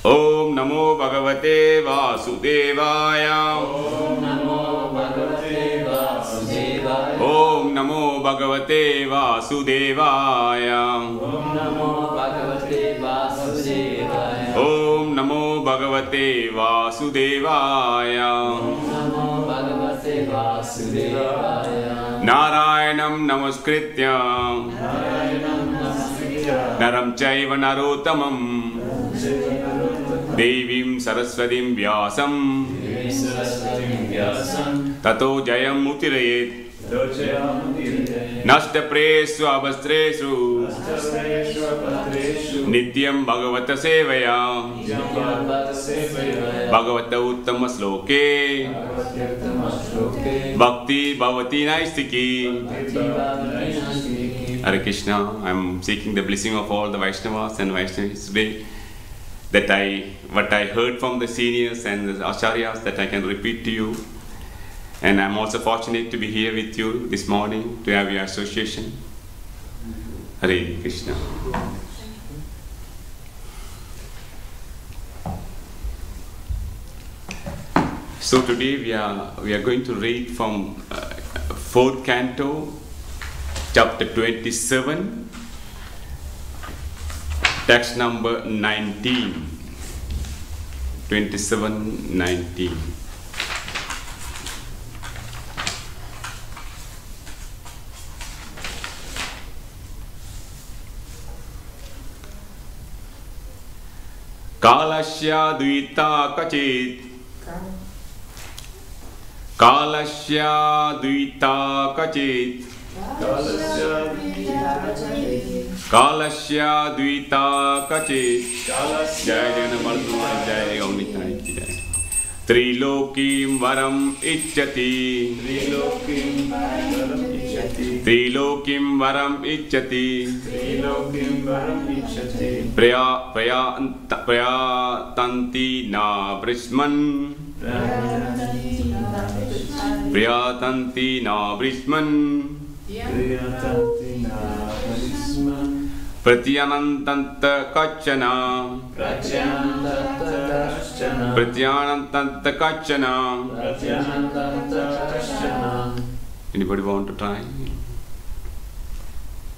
ओम नमो भगवते वासुदेवाय। Bhagavate Vasudevaya. Om Namo Bhagavate Vasudevaya. Om Namo Bhagavate Vasudevaya. Om Namo Bhagavate Vasudevaya. Narayanam Namaskritya Naram Chaiva Narottamam Devim Saraswatim Vyasam Tato Jayam Utirayet Nashtapresu Abhastresu Nityam Bhagavata Sevaya Bhagavata Uttama Sloke Bhakti Bhavati Naistiki. Hare Krishna. I am seeking the blessing of all the Vaishnavas and Vaishnavis today, that what I heard from the seniors and the acharyas, that I can repeat to you. And I am also fortunate to be here with you this morning to have your association. Hare Krishna. So today we are going to read from 4th canto, chapter 27, text number 19. 27:19. Kalasya Dvita Kachit. Kalasya Dvita Kachit. Kalasya Dvita Kachit. Jai Janamardhuma Jai Gaunitai ki Jai. Trilokim Varam Icchati. Trilokim Varam Icchati. Prayatanti na Brishman. Priyatanti na Brishman. Pratyanantanta Kachana. Pratyanantanta Kachana. Anybody want to try?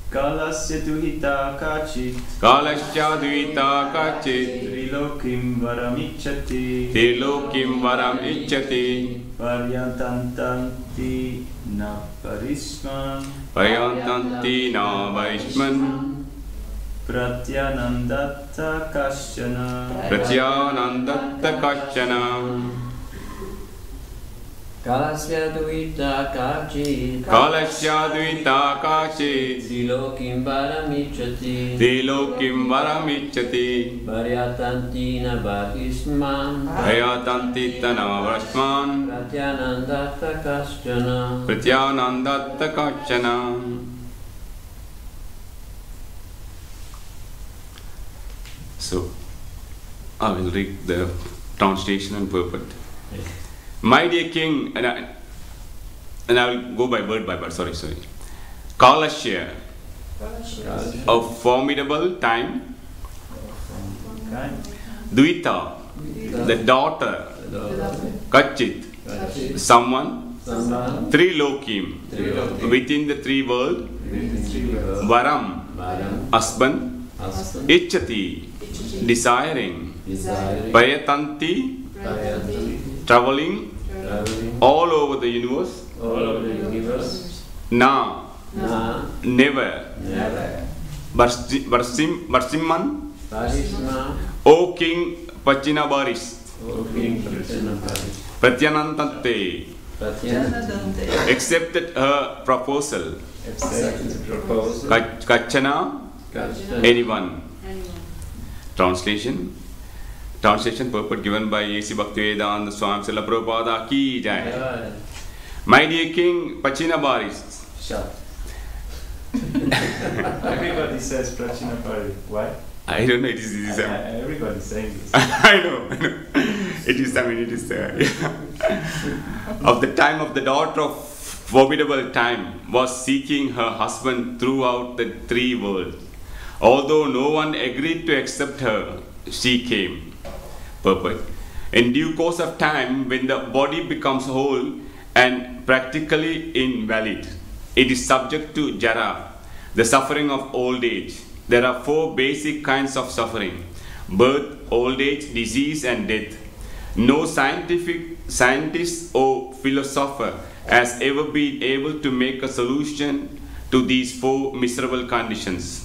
Kalasya Duhita Kachit. Kalasya Dvita Kachit. Trilokim Varam Icchati. Trilokim Varam Icchati. Paryatantanti na Parishman. Paryatanti na Vaishman. Pratyanandatta Kashana. Pratyanandatta Kachana. Kalasya Dvita Kachit. Kalasya Dvita Kachit. Trilokim Varamichati. Trilokim Varam Icchati. Varyatanti na Bhagisman. Prayatanti na Vaishman. Pratyanandatta Kashana. Pratyanandatta Kachana. So, I will read the translation and purport. My dear king, and I will go by word, sorry. Kalasya, a formidable time. Dvita, the daughter. Kachit, someone. Trilokim, within the three worlds. Varam, husband. Icchati, desiring. Payatanti, traveling all over the universe. Na, never. Barsimman, O King Pachinabaris. Pratyanantante, accepted her proposal. Kachana, anyone. Translation purport given by A.C. Bhaktivedanta Swami Srila Prabhupada ki jai. My dear King Pachinabaris. Everybody says Prachinapari. Why? I don't know, it is everybody's saying this. I know. It is, of the time of the daughter of formidable time was seeking her husband throughout the three worlds. Although no one agreed to accept her, she came. Purport. In due course of time, when the body becomes whole and practically invalid, it is subject to jara, the suffering of old age. There are 4 basic kinds of suffering: birth, old age, disease, and death. No scientist or philosopher has ever been able to make a solution to these 4 miserable conditions.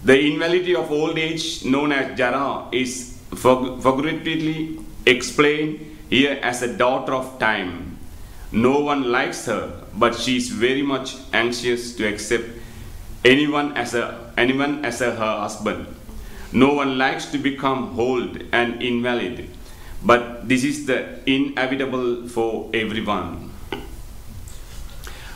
The invalidity of old age, known as jara, is figuratively explained here as a daughter of time. No one likes her, but she is very much anxious to accept anyone as her husband. No one likes to become old and invalid, but this is the inevitable for everyone.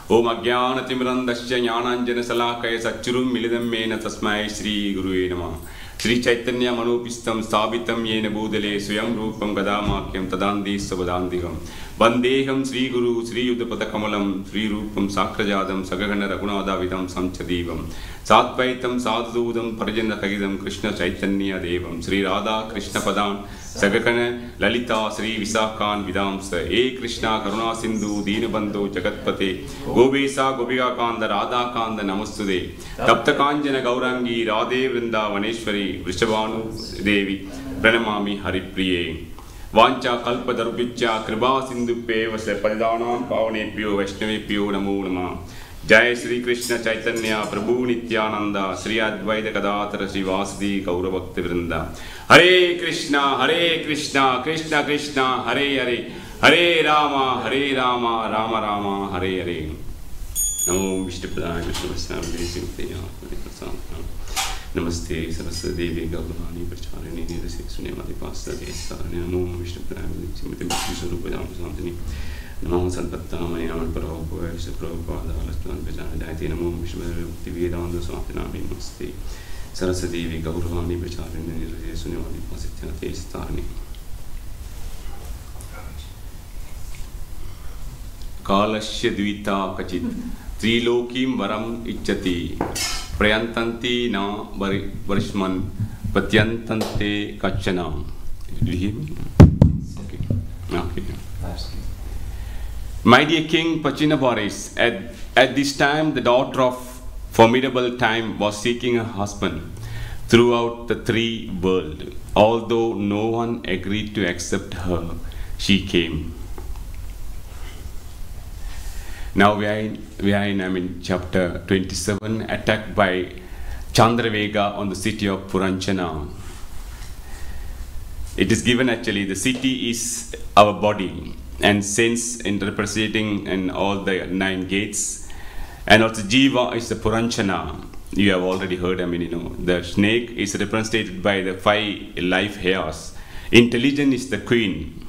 Om Ajnana Timirandasya Jnananjana Salakaya Satchurum Milidam Mena Tasmai Shri Gurue Namah. Shri Chaitanya Manopistam Sabitam Yena Budale Swayam Rupam Gadamakyam Tadandi Sabadandikam Bandeham Sri Guru Sri Yuddhapada Kamalam Sri Rupam Sakrajadam Sagagana Raghunada Vidam Samchadivam Satvaitam Sadhudam Parajana Kagidam Krishna Chaitanya Devam Sri Radha Krishna Padam Sagakana Lalita Sri Visakan Vidamsa E Krishna Karuna Sindhu Deenabandhu Jagatpate Gobesa Gopiga Kanda Radha Kanda Namastude Tapta Kanjana Gaurangi Radhe Vrinda Vaneshwari Vrishabhanu Devi Pranamami Haripriye Vancha Kalpa Darupiccha Kriba Sindhu Pevase Paridanam Pavanepyo Vaishnavepyo Namo Namah Jai Sri Krishna Chaitanya Prabhu Nityananda Sri Advaita Gadatara Sri Vasadi Gaura Bhakti Vrinda Hare Krishna Krishna Krishna Hare Hare Hare Rama Rama Rama Hare Hare Namo Vishnupadaya Vishnu Namaste Saraswati Devi Gauravani Pracharini Nirase Sunyamati Pasta Desarani Namo Vishnupadaya Vishnu Surupayam Santini Namo Sanpatta Mayam Prabhupada Prabhupada Alastan Vijayati Namo Vishnu Vedanta Swatinami Namaste Saraswati Devi Gauravani Pracharini Nirase Sunyamati Pasta Desarani Kalasya Dvita Kachit Trilokim Varam Ichati Prayantanti na varishman patyantante kachana. Do you hear me? Okay. My dear King Pachinabaris, at this time the daughter of formidable time was seeking a husband throughout the 3 worlds. Although no one agreed to accept her, she came. Now we are in chapter 27, attacked by Chandravega on the city of Puranchana. It is given actually, the city is our body, and sense in representing and all the 9 gates, and also Jiva is the Puranchana. You have already heard, the snake is represented by the 5 life hairs. Intelligence is the queen.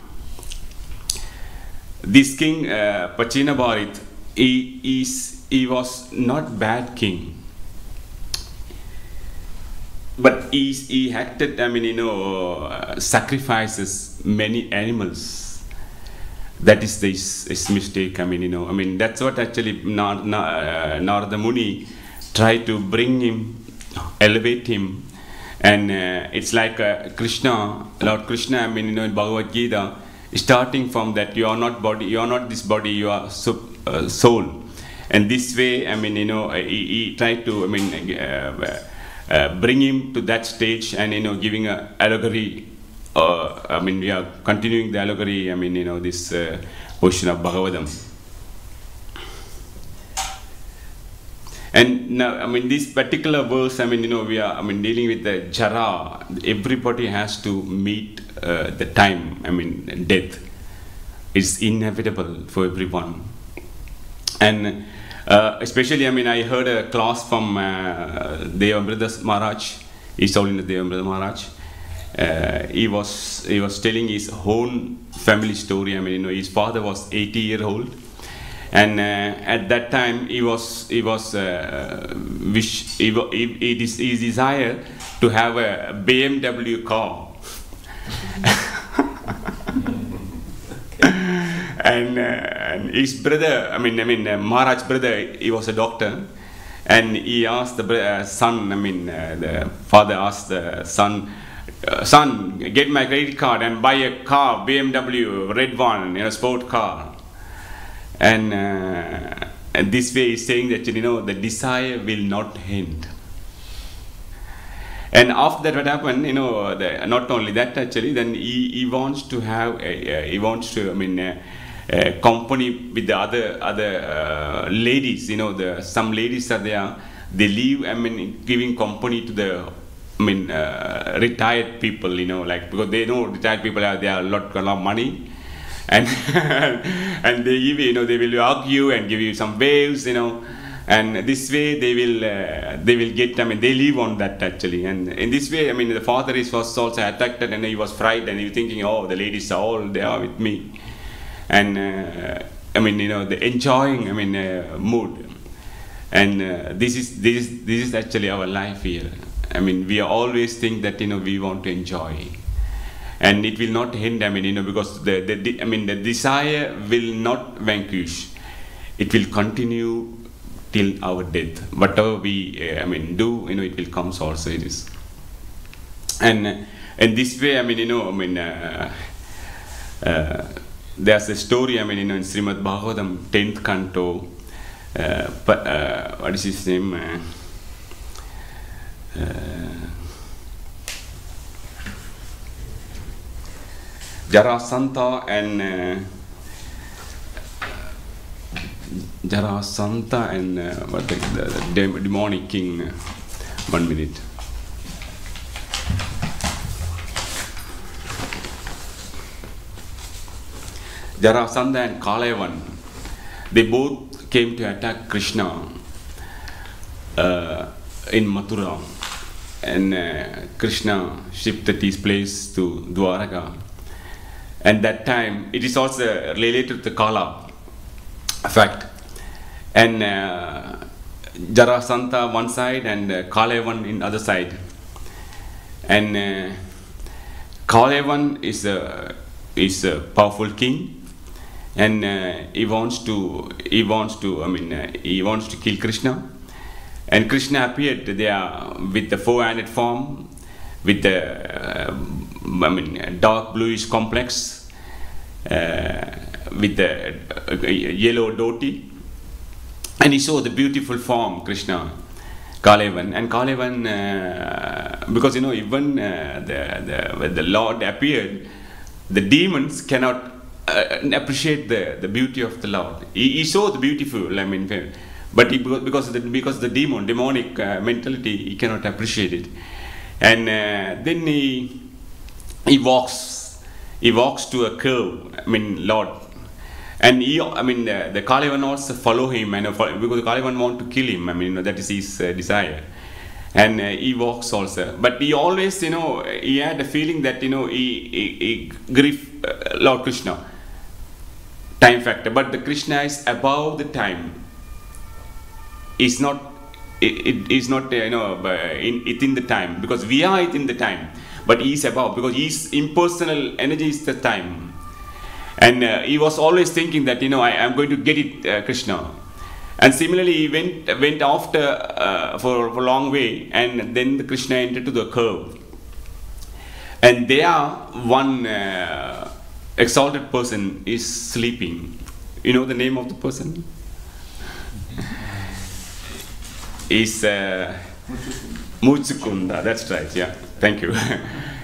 This king Pachinabarit, he was not bad king, but he acted, sacrifices many animals. That is his mistake. That's what actually Narada Muni tried to bring him, elevate him, and it's like Krishna, Lord Krishna, in Bhagavad Gita, starting from that you are not body, you are not this body, you are soul, and this way, he tried to, bring him to that stage, and giving a allegory. We are continuing the allegory. This portion of Bhagavatam, and now, this particular verse, we are, dealing with the jara. Everybody has to meet the time. Death is inevitable for everyone. And especially, I heard a class from Devamrita Maharaj, His Holiness Devamrita Maharaj. He was telling his own family story. His father was 80-year-old, and at that time he desired to have a BMW car. And his brother, Maharaj's brother, he was a doctor, and he asked the son, the father asked the son, son, get my credit card and buy a car, BMW, red one, sport car. And and this way is saying that, you know, the desire will not end. And after that, what happened, you know, not only that actually, then he wants to have, company with the other ladies, you know, some ladies are there, they leave, giving company to the, retired people, you know, like, because they know retired people they are a lot of money. And and they give, you know, they will argue and give you some waves, you know, and this way they will get, they live on that actually. And in this way, the father was also attracted, and he was frightened, and he was thinking, oh, the ladies are all there with me, and you know, the enjoying, mood. And this is actually our life here. We always think that, you know, we want to enjoy. And it will not end, you know, because the desire will not vanquish. It will continue till our death. Whatever we, do, you know, it will come also. It is. And this way, you know, there's a story, you know, in Srimad Bhagavatam, 10th canto. What is his name? Jarasandha and what the demonic king. 1 minute. Jarasandha and Kalavan, they both came to attack Krishna in Mathura, and Krishna shifted his place to Dwaraka. And that time, it is also related to Kala fact. And Jarasandha one side and Kalavan in other side. And Kalavan is a powerful king, and he wants to kill Krishna. And Krishna appeared there with the four-handed form, with the dark bluish complex, with the yellow dhoti, and he saw the beautiful form, Krishna, Kalavan. And Kalavan, because, you know, even when the Lord appeared, the demons cannot appreciate the beauty of the Lord. He saw the beautiful, but because the demonic mentality, he cannot appreciate it. And then he walks to a curve, Lord. And the Kalavan also follow him, because Kalavan want to kill him, that is his desire. And he walks also. But he always, you know, he had a feeling that, you know, he grieve Lord Krishna. Time factor. But the Krishna is above the time. It's not, it is not, you know, within the time, because we are within the time, but he is above, because his impersonal energy is the time. And he was always thinking that, you know, I am going to get it, Krishna. And similarly, he went after for a long way, and then the Krishna entered to the curve. And there, one exalted person is sleeping. You know the name of the person? Is Mutsukunda. That's right, yeah. Thank you.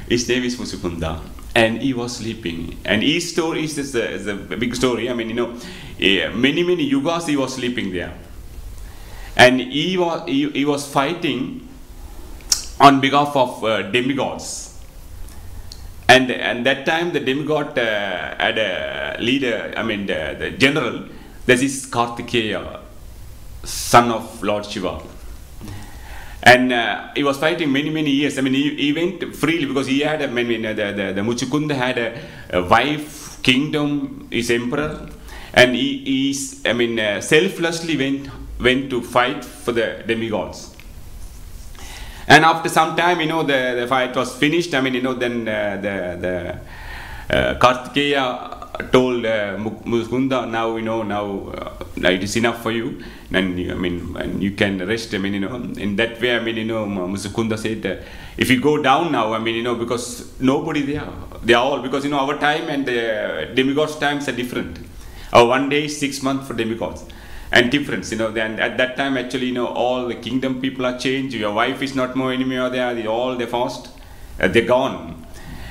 His name is Mutsukunda. And he was sleeping. And his story is a big story. You know, many yugas he was sleeping there. And he was fighting on behalf of demigods. And that time the demigod had a leader, the general. This is Kartikeya, son of Lord Shiva. And he was fighting many years. He went freely because he had the Muchukunda had a wife, kingdom, is emperor, and he selflessly went to fight for the demigods. And after some time, you know, the fight was finished. Then the Kartikeya told Muchukunda, now, you know, now it is enough for you. And and you can rest. You know, in that way, you know, Muchukunda said, if you go down now, you know, because nobody there, they are all, because, you know, our time and the demigods' times are different. Our 1 day is 6 months for demigods. and difference. Then at that time, actually, all the kingdom people are changed. Your wife is not more anymore there. They fast. They're gone.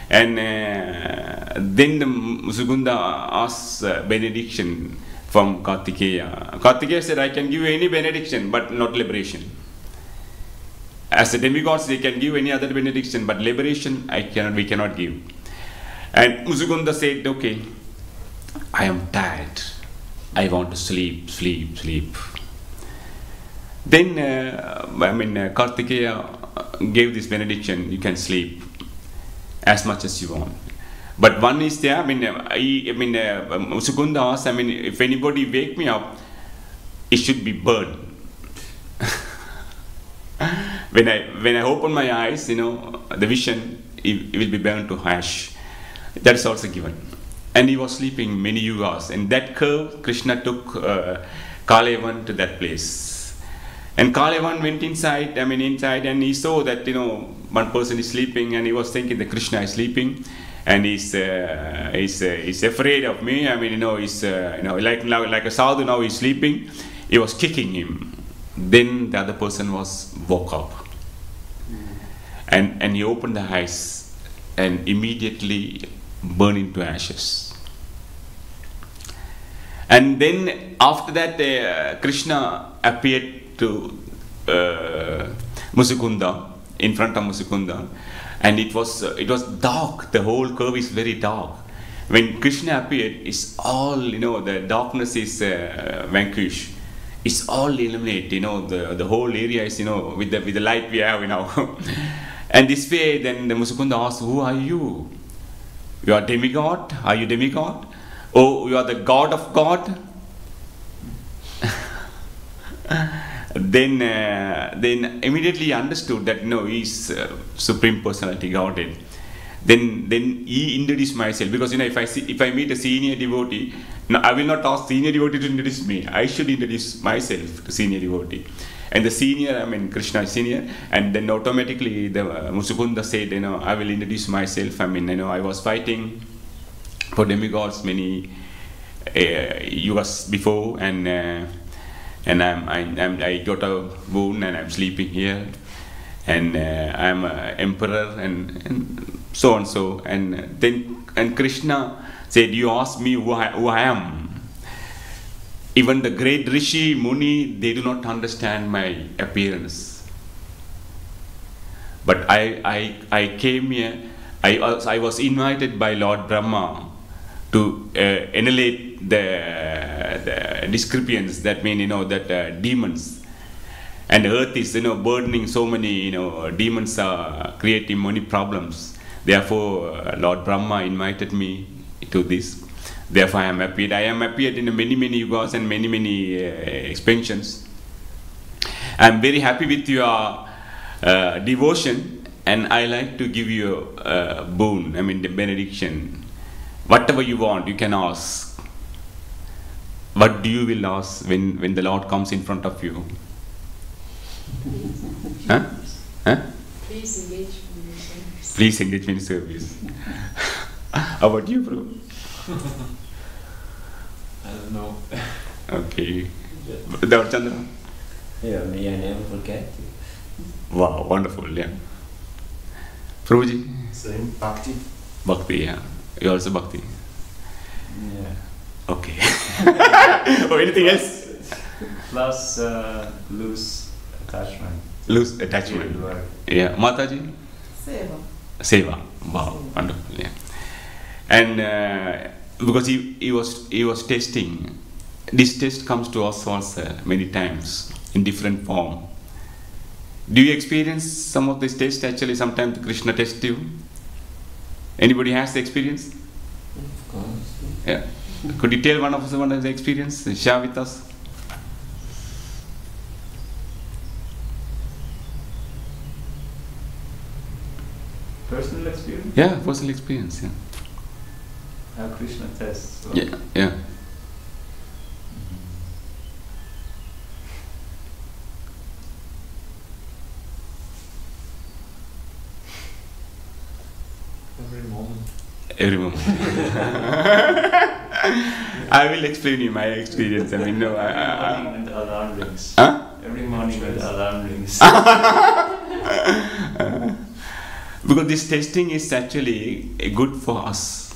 And then the Musukunda asked benediction from Kartikeya. Kartikeya said, I can give you any benediction, but not liberation. As the demigods, they can give any other benediction, but liberation, we cannot give. And Musukunda said, okay, I am tired. I want to sleep. Then, Kartikeya gave this benediction, you can sleep as much as you want. But one is there, Musukunda asked, if anybody wake me up, it should be burned. When I open my eyes, the vision, it will be burned to ash. That is also given. And he was sleeping many yugas. And that curve, Krishna took Kalevan to that place. And Kalevan went inside, and he saw that, one person is sleeping, and he was thinking that Krishna is sleeping. And he's afraid of me. He's like a sadhu now. He's sleeping. He was kicking him. Then the other person woke up, and he opened the eyes, and immediately burned into ashes. And then after that, Krishna appeared to Musukunda, in front of Musukunda. And it was dark. The whole curve is very dark. When Krishna appeared, it's all, the darkness is vanquished. It's all illuminated. The whole area is, with the light we have, And this way, then the Musukunda asked, who are you? You are demigod? Are you demigod? Oh, you are the god of God? Then immediately he understood that he is Supreme Personality Godhead. Then he introduced myself, because if I meet a senior devotee, I will not ask senior devotee to introduce me. I should introduce myself to senior devotee. And the senior, Krishna is senior, and then automatically the Musukunda said, I will introduce myself. I was fighting for demigods many yugas before, and I got a wound, and I'm sleeping here, and I'm an emperor, and so on. So, and Krishna said, you ask me who I am. Even the great Rishi, Muni, they do not understand my appearance. But I came here, I was invited by Lord Brahma to annihilate the discrepancies, that mean, that demons. And the earth is, burdening so many, demons are creating many problems. Therefore, Lord Brahma invited me to this. Therefore, I am appeared in many yugas and many expansions. I am very happy with your devotion, and I like to give you a boon, the benediction. Whatever you want, you can ask. What do you will ask when the Lord comes in front of you? Huh? Please engage me in service. Please engage me in service. How about you, bro? I don't know. Okay. Dr. Chandra? Yeah, may I never forget you. Wow, wonderful, yeah. Prabhuji? Same bhakti. Bhakti, yeah. You also bhakti? Yeah. Okay. Or anything else? Plus loose attachment. Loose attachment. Yeah. Mataji? Seva. Seva. Wow, wonderful, yeah. And because he was testing, this test comes to us also many times in different form. Do you experience some of this test? Actually, sometimes Krishna tests you. Anybody has the experience? Of course. Yeah. Could you tell one of the experience? Share with us. Personal experience? Yeah, personal experience. Yeah. How Krishna tests. So. Yeah. Yeah. Every moment. Every moment. I will explain you my experience. I mean, no, Every morning when the alarm rings. Huh? Every morning when the alarm rings. Because this testing is actually good for us.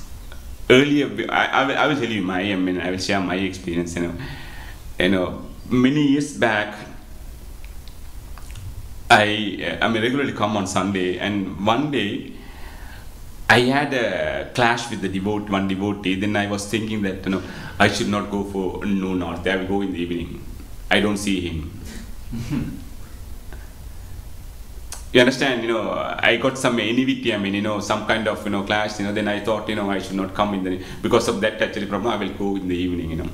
Earlier, I will tell you I will share my experience. Many years back, I regularly come on Sunday, and one day I had a clash with one devotee. Then I was thinking that I should not go for noon or I will go in the evening. I don't see him. You understand? I got some envy. Some kind of clash. Then I thought I should not come because of that actually problem. I will go in the evening.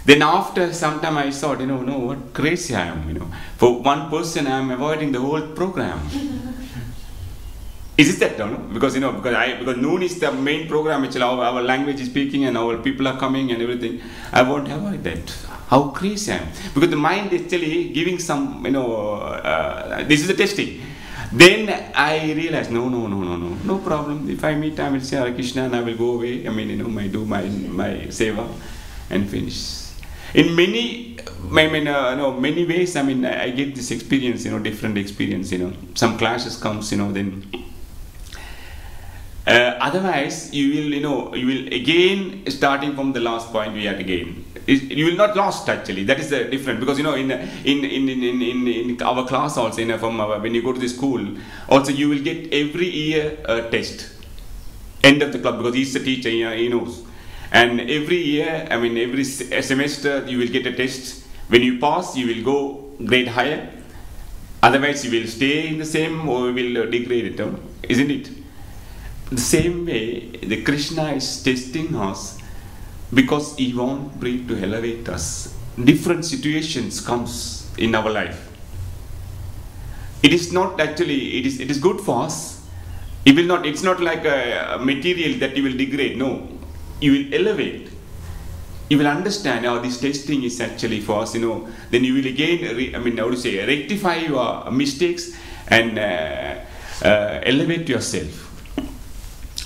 Then after some time I thought, what crazy I am. For one person I am avoiding the whole program. Is it that? No? Because noon is the main program which our language is speaking and our people are coming and everything. I won't avoid that. How crazy I am. Because the mind is actually giving some, this is the testing. Then I realized, no problem. If I meet, I will say Hare Krishna and I will go away. I do my seva and finish. In many ways, I get this experience, different experience, some clashes comes, then otherwise you will again starting from the last point we had again. You will not lost actually. That is the difference because in our class also when you go to the school also you will get every year a test end of the club because he's the teacher, he knows. And every year, every semester you will get a test. When you pass, you will go grade higher. Otherwise, you will stay in the same or will degrade it, isn't it? The same way, the Krishna is testing us because he wants to elevate us. Different situations comes in our life. It is not actually. It is good for us. It will not. It's not like a material that you will degrade. No. You will elevate. You will understand how this testing is actually for us, Then you will again, rectify your mistakes and elevate yourself.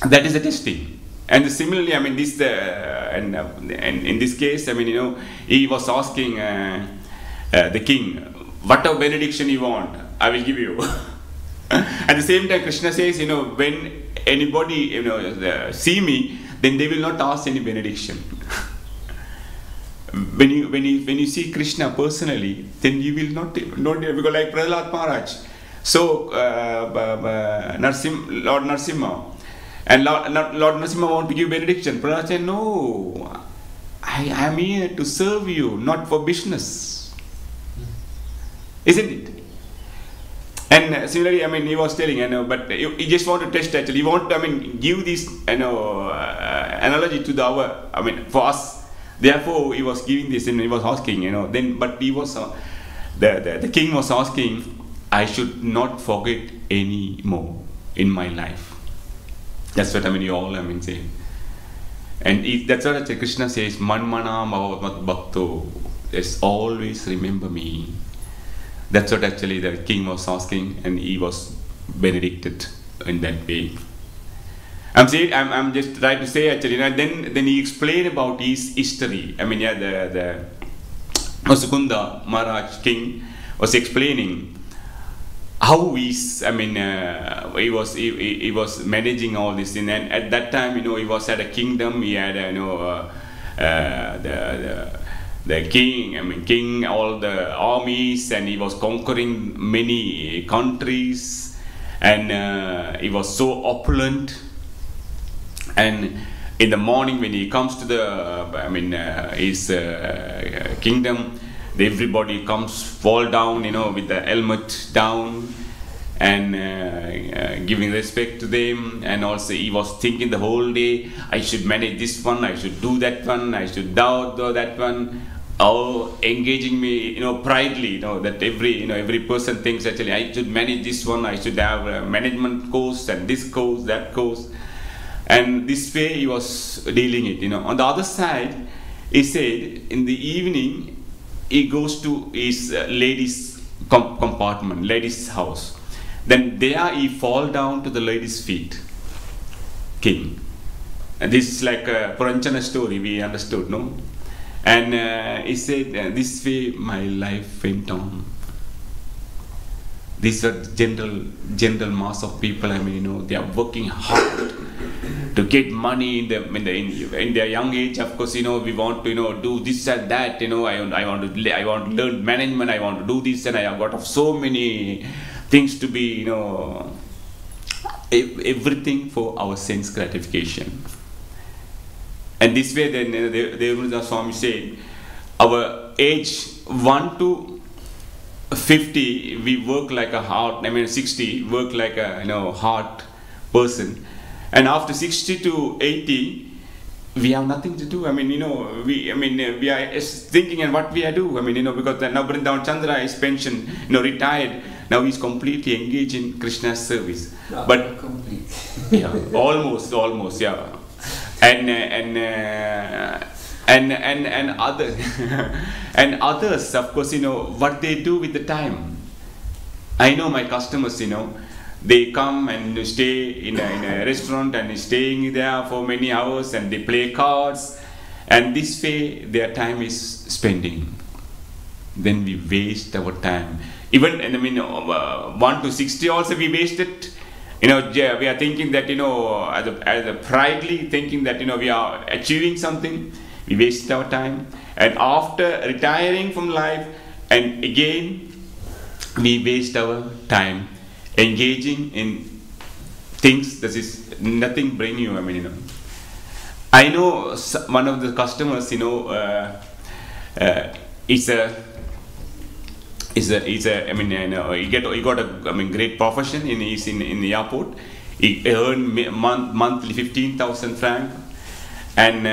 That is the testing. And similarly, this and in this case, he was asking the king, what a benediction you want, I will give you. At the same time, Krishna says, when anybody see me, then they will not ask any benediction. When you see Krishna personally, then you will not because like Prahlad Maharaj. So Lord Narsimha and Lord Narsimha want to give benediction. Prahlad said, no, I am here to serve you, not for business. Isn't it? And similarly, he was telling, but he just want to test actually. He want to, give this, analogy to for us. Therefore, he was giving this and he was asking, but he was, the king was asking, I should not forget any more in my life. That's what you all saying. And that's what Krishna says, Manmana Bhavavat Bhakto, just always remember me. That's what actually the king was asking, and he was benedicted in that way. I'm just trying to say actually, then he explained about his history. The Masukunda Maharaj king was explaining how he was managing all this thing, and at that time, he was at a kingdom. He had the king, all the armies, and he was conquering many countries, and he was so opulent. And in the morning when he comes to the, his kingdom, everybody comes, fall down, with the helmet down, and giving respect to them. And also he was thinking the whole day, I should manage this one, I should do that one, I should do that one. All engaging me, pridely, that every person thinks actually I should manage this one, I should have a management course and this course, that course. And this way he was dealing it, On the other side, he said in the evening, he goes to his ladies' compartment, ladies' house. Then there he fall down to the ladies' feet, king. this is like a Puranchana story, we understood, no? And he said, this way my life went on. These are general mass of people. I mean, you know, they are working hard to get money in their young age. Of course, you know, we want to, you know, do this and that. You know, I want to learn management. I want to do this, and I have got so many things to be, you know, everything for our sense gratification. And this way, then the Swami said, our age 1 to 50, we work like a heart. I mean, 60, work like a, you know, heart person, and after 60 to 80, we have nothing to do. I mean, you know, we are thinking and what we are do. I mean, you know, because now Brindavan Chandra is pensioned, you know, retired. Now he's completely engaged in Krishna's service. No, but complete. Yeah, almost, yeah. And other and others, of course, you know, what they do with the time. I know my customers, you know, they come and stay in a restaurant and staying there for many hours, and they play cards, and this way their time is spending. Then we waste our time. Even, I mean, 1 to 60 also we waste it. You know, we are thinking that, you know, as a pridely thinking that, you know, we are achieving something. We waste our time, and after retiring from life, and again we waste our time engaging in things that is nothing bring you. I mean, you know, I know one of the customers, you know, is a I mean, you know, he got a great profession he's in the airport. He earned monthly 15,000 francs, and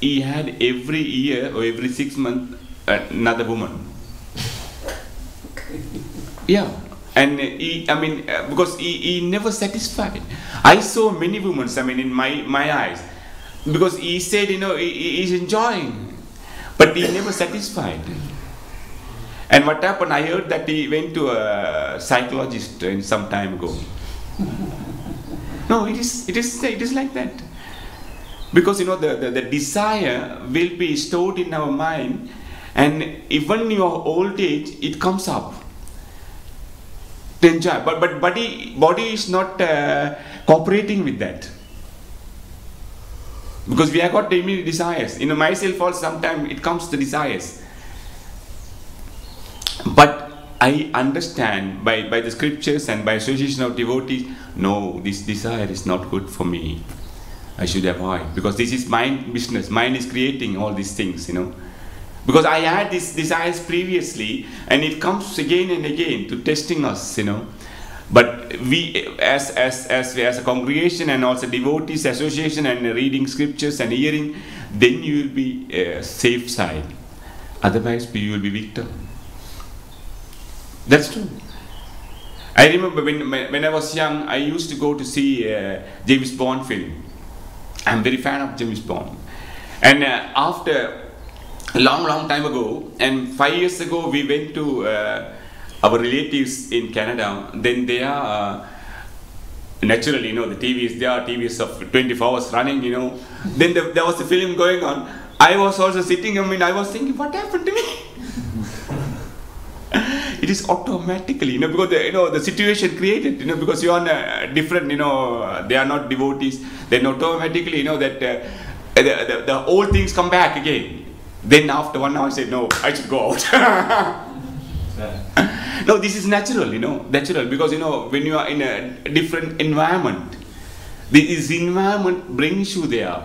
he had every year or every 6 months another woman. Yeah, and because he never satisfied. I saw many women, I mean, in my eyes, because he said, you know, he is enjoying, but he never satisfied. And what happened? I heard that he went to a psychologist some time ago. No, it is like that. Because, you know, the desire will be stored in our mind, and even in your old age, it comes up to enjoy. But body is not cooperating with that. Because we have got many desires. You know, myself also sometimes it comes to desires. But I understand by the scriptures and by association of devotees, no, this desire is not good for me. I should avoid, because this is mind business. Mind is creating all these things, you know. Because I had these desires previously, and it comes again and again to testing us, you know. But we, as a congregation and also devotees association and reading scriptures and hearing, then you will be safe side. Otherwise, you will be victim. That's true. I remember when I was young, I used to go to see James Bond film. I'm very fan of James Bond. And after a long time ago, and 5 years ago, we went to our relatives in Canada. Then they are naturally, you know, the TV is there, TVs of 24 hours running, you know. Then there was a film going on. I was also sitting, I mean, I was thinking, what happened to me? It is automatically, you know, because the situation created, you know, because you are on a different, you know, they are not devotees, then automatically, you know, that the old things come back again. Then after 1 hour I said, no, I should go out. No, this is natural, you know, natural, because, you know, when you are in a different environment, this environment brings you there.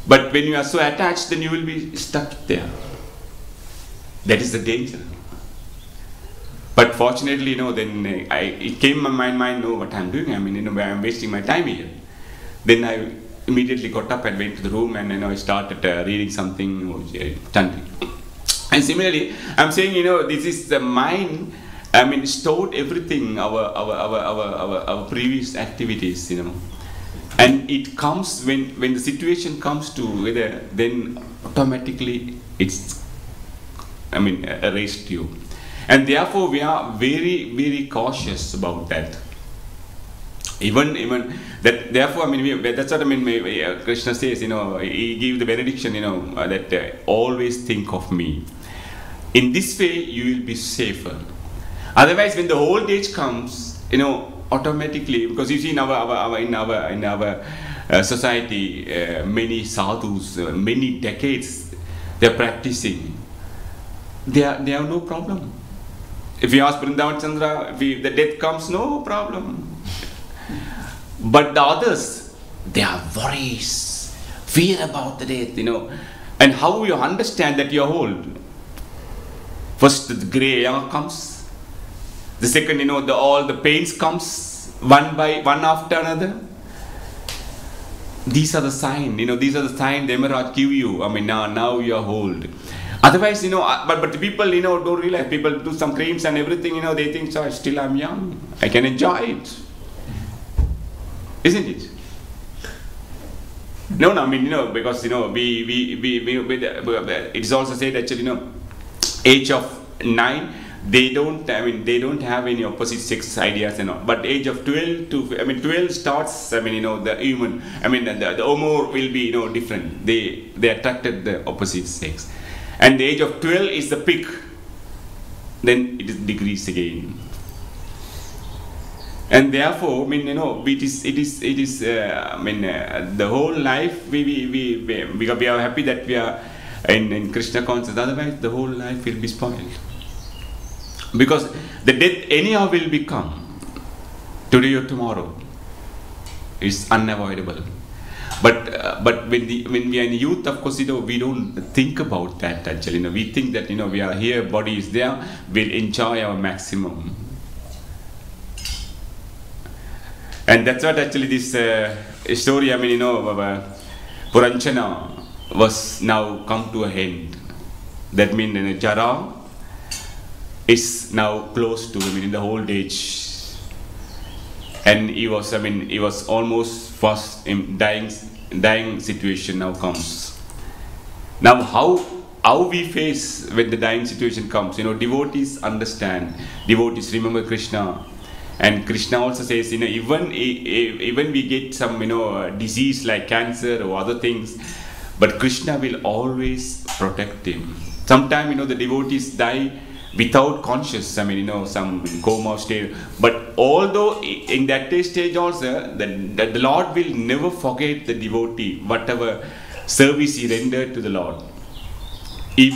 But when you are so attached, then you will be stuck there. That is the danger. But fortunately, you know, then it came in my mind, no, what I'm doing, I mean, you know, I'm wasting my time here. Then I immediately got up and went to the room, and, you know, I started reading something, chanting. And similarly, I'm saying, you know, this is the mind, I mean, stored everything, our previous activities, you know. And it comes, when the situation comes to whether, then automatically it's, I mean, erased you. And therefore we are very, very cautious about that. even that. Therefore, I mean, that's what I mean. Krishna says, he gives the benediction, that always think of me. In this way, you will be safer. Otherwise, when the old age comes, automatically, because you see in our society, many sadhus, many decades, they are practicing. They have no problem. If you ask Vrindavan Chandra, the death comes, no problem. But the others, they have worries, fear about the death, and how you understand that you are old. First, the grey hair comes. The second, all the pains comes one after another. These are the signs, these are the signs the Emirate give you. I mean, now you are old. Otherwise, but the people, don't realize. People do some creams and everything, they think, so still I'm young. I can enjoy it. Isn't it? No, I mean, because, it's also said that, age of 9, they don't have any opposite sex ideas and all. But age of 12 to 12 starts, the human, the homo will be, different. They attracted the opposite sex. And the age of 12 is the peak. Then it is decreased again. And therefore, it is. The whole life we are happy that we are in Krishna consciousness. Otherwise, the whole life will be spoiled. Because the death anyhow will become, today or tomorrow. It's unavoidable. But when we are in youth, of course, we don't think about that actually. We think that we are here, body is there, we'll enjoy our maximum. And that's what actually this story, Puranchana was now come to a end. That means Jara is now close to in the old age. And he was almost first in dying situation now comes. Now how we face when the dying situation comes, devotees understand, devotees remember Krishna. And Krishna also says, even we get some, disease like cancer or other things, but Krishna will always protect him. Sometimes, the devotees die without conscious, some coma state. But although in that stage also, the Lord will never forget the devotee, whatever service he rendered to the Lord. He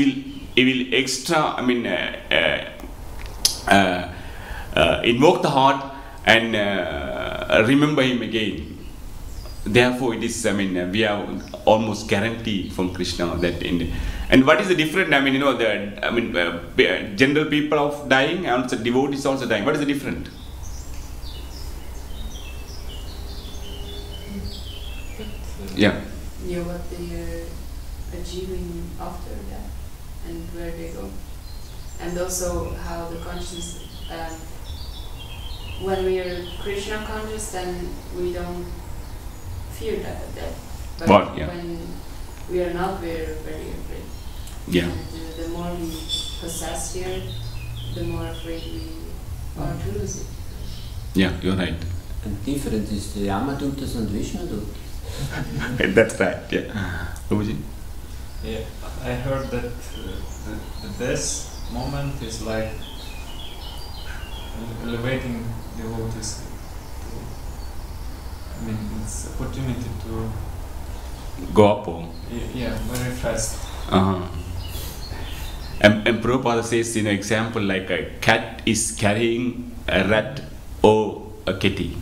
will extra, invoke the heart and remember him again. Therefore, it is, we have almost guarantee from Krishna that and what is the difference? General people of dying and also devotees also dying. What is the difference? Yeah. Yeah, what they are achieving after that and where they go. And also how the consciousness, when we are Krishna conscious, then we don't fear that death. But when we are not, we are very afraid. Yeah. And the more we possess here, the more afraid we are to lose it. Yeah, you're right. And different is the Yamadutas and Vishnu. That's right, yeah. Rubaji? Yeah, I heard that the death moment is like elevating devotees. It's opportunity to go up. Or? Yeah, very fast. And Prabhupada says, example like a cat is carrying a rat or a kitty.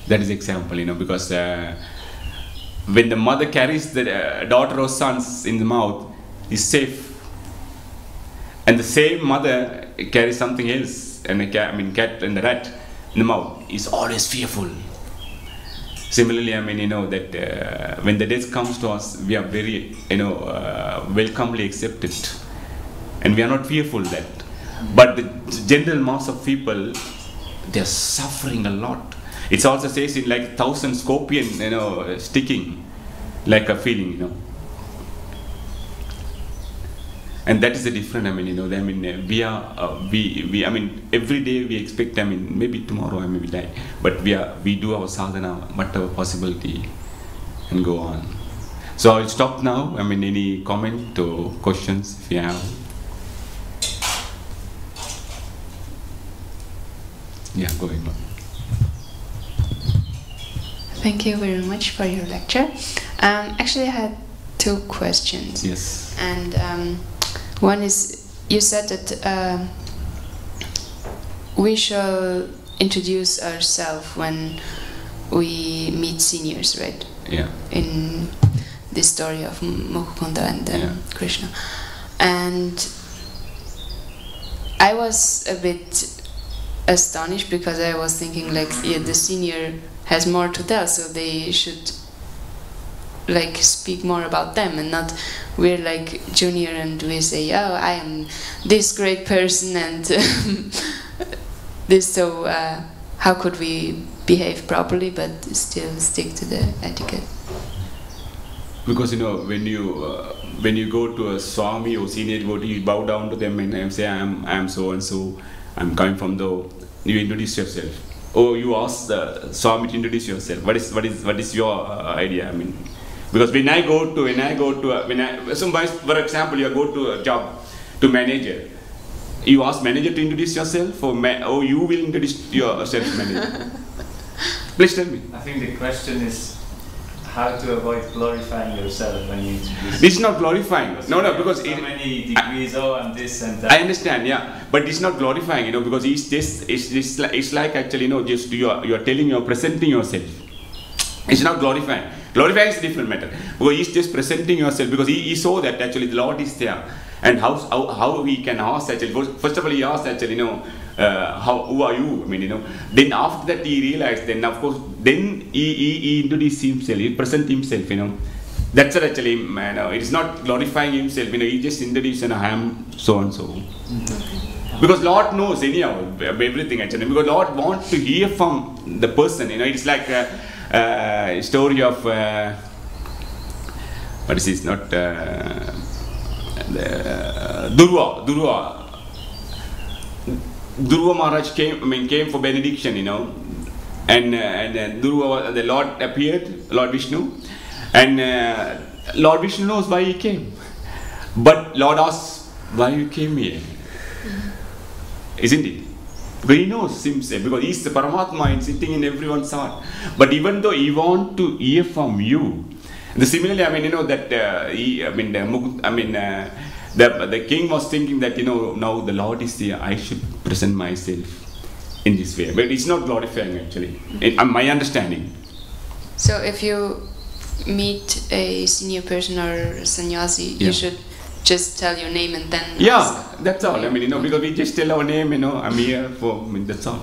That is example, because when the mother carries the daughter or sons in the mouth, is safe. And the same mother carries something else, and cat and the rat in the mouth is always fearful. Similarly, that when the death comes to us, we are very, welcomely accepted, and we are not fearful that. But the general mass of people, they are suffering a lot. It also says in like 1,000 scorpion, sticking, like a feeling, And that is the difference. I mean, you know, I mean, we I mean, every day we expect. I mean, maybe tomorrow I may die, but we do our sadhana, whatever possibility, and go on. So I'll stop now. I mean, any comment or questions if you have? Yeah, go ahead. Thank you very much for your lecture. Actually, I had 2 questions. Yes. And one is, you said that we shall introduce ourselves when we meet seniors, right? Yeah. In the story of Mukunda and Krishna. And I was a bit astonished because I was thinking like, yeah, the senior has more to tell, so they should like speak more about them, and not we're like junior and we say, oh, I am this great person and this, so how could we behave properly but still stick to the etiquette? Because, you know, when you go to a Swami or senior devotee, you bow down to them and say, I am so and so, I'm coming from the, you introduce yourself. Or you ask the Swami to introduce yourself. What is your idea? I mean, because when I go to for example, you go to a job to manager, you ask manager to introduce yourself, or you will introduce yourself to manager. Please tell me. I think the question is how to avoid glorifying yourself when you introduce. This is not glorifying. No, because so many degrees, and this and that. I understand, yeah, but it's not glorifying, you know, because it's like actually, you know, just you're presenting yourself. It's not glorifying. Glorifying is a different matter, because he's just presenting yourself, because he saw that actually the Lord is there, and how he can ask actually. First of all, he asked actually, you know, who are you? I mean, you know. Then after that he realized. Then of course, then he introduced himself. He present himself. You know, that's it actually. Man, it's not glorifying himself. You know, he just introduced, and I am so and so. Because Lord knows anyhow everything actually. Because Lord wants to hear from the person. You know, it's like a story of what is this? Not Durva Maharaj came for benediction, you know, and Durva, the Lord appeared, Lord Vishnu, and Lord Vishnu knows why he came, but Lord asks, why you came here, isn't it? Because he knows himself, because he's the Paramatma and sitting in everyone's heart. But even though he wants to hear from you, similarly, I mean, you know that the king was thinking that, you know, now the Lord is here, I should present myself in this way. But it's not glorifying actually, in my understanding. So if you meet a senior person or sannyasi, you should just tell your name and then ask. That's all. I mean, you know, because we just tell our name, you know, I'm here for, I mean, that's all.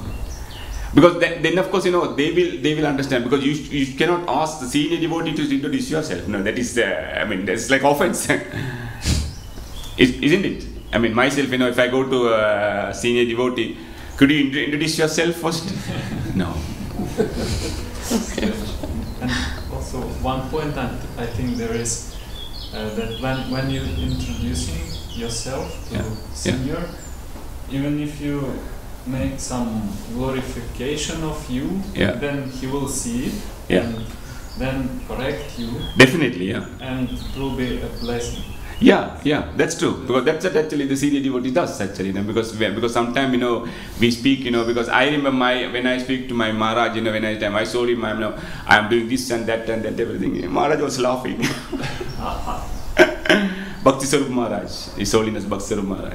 Because then of course, you know, they will understand, because you cannot ask the senior devotee to introduce yourself. No, that is, I mean, that's like offense. Isn't it? I mean, myself, you know, if I go to a senior devotee, could you introduce yourself first? No. Okay. And also one point that I think there is, that when you're introducing yourself to senior, even if you make some glorification of you, then he will see it and then correct you. Definitely, yeah. And it will be a blessing. Yeah, that's true. Because that's what actually the senior devotee does actually, you know, because sometimes, you know, we speak, you know, because I remember when I speak to my Maharaj, you know, when I showed him, I'm doing this and that everything. Maharaj was laughing. Bhakti Sarup Maharaj, His Holiness Bhakti Sarup Maharaj.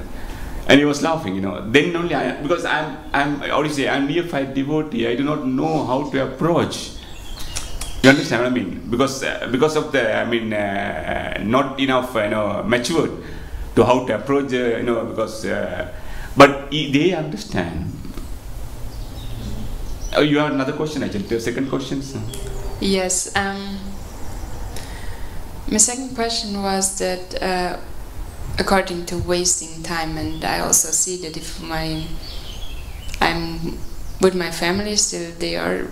And he was laughing, you know. Then only because I'm neophyte devotee, I do not know how to approach. You understand what I mean? Because of the, not enough, you know, matured to how to approach, you know, because, but they understand. Oh, you have another question, actually, the second question? Yes. My second question was that, according to wasting time, and I also see that if I'm with my family still, they are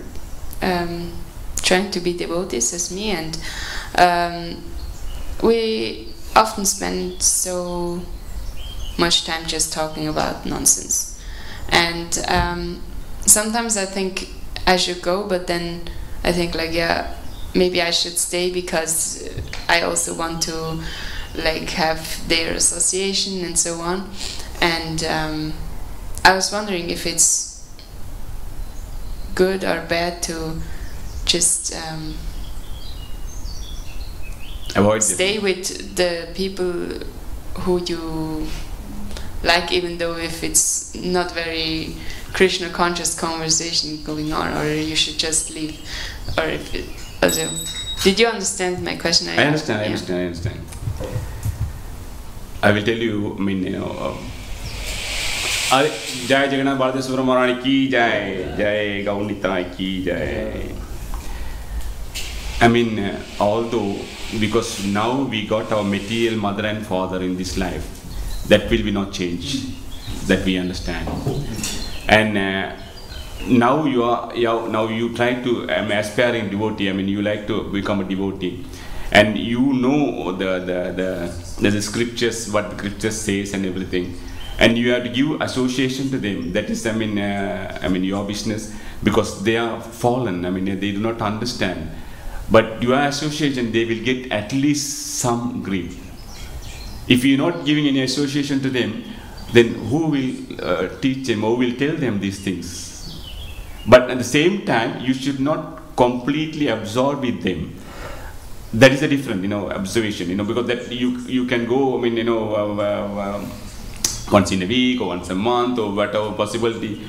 trying to be devotees as me, and we often spend so much time just talking about nonsense. And sometimes I think I should go, but then I think like, yeah, maybe I should stay because I also want to like have their association and so on. And I was wondering if it's good or bad to just avoid stay with the people who you like, even though if it's not very Krishna conscious conversation going on, or you should just leave, or if it, also, did you understand my question? I understand. I will tell you, I mean, Jai Jagannath Baladev Maharani ki jai, Jai Gaunita ki jai. I mean, although, because now we got our material mother and father in this life, that will be not change, that we understand. And now you try to aspiring devotee. I mean, you like to become a devotee, and you know the scriptures, what the scriptures says and everything, and you have to give association to them. That is, I mean, your business, because they are fallen. I mean, they do not understand. But your association, they will get at least some grief. If you are not giving any association to them, then who will teach them or will tell them these things? But at the same time, you should not completely absorb with them. That is a different, observation, because that you can go, I mean, once in a week or once a month or whatever possibility.